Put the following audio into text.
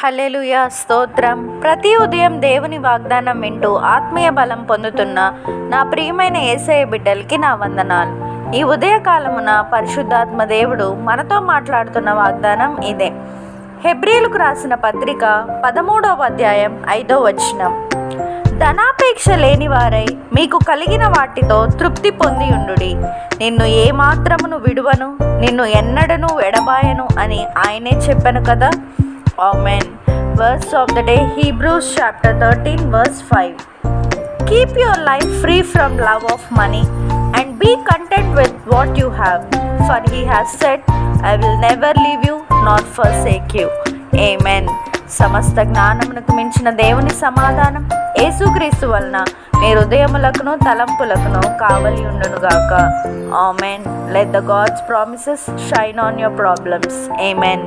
హల్లెలూయా, స్తోత్రం. ప్రతి ఉదయం దేవుని వాగ్దానం వింటూ ఆత్మీయ బలం పొందుతున్న నా ప్రియమైన యేసయ్య బిడ్డలకి నా వందనాలు. ఈ ఉదయకాలమున పరిశుద్ధాత్మ దేవుడు మనతో మాట్లాడుతున్న వాగ్దానం ఇదే. హెబ్రీలకు రాసిన పత్రిక 13వ అధ్యాయం 5వ వచనం. ధనాపేక్ష లేని వారై మీకు కలిగిన వాటితో తృప్తి పొంది ఉండుడి. నిన్ను ఏమాత్రమును విడువను, నిన్ను ఎన్నడను ఎడబాయను అని ఆయనే చెప్పాను కదా. Amen. Verse of the day, Hebrews chapter 13 verse 5. Keep your life free from love of money and be content with what you have, for he has said, I will never leave you nor forsake you. Amen. సమస్త జ్ఞానమునకు మించిన దేవుని సమాధానం యేసుక్రీస్తు వలన మీ హృదయములకును తలంపులకును కావలి ఉండునుగాక. Amen. Let the God's promises shine on your problems. Amen.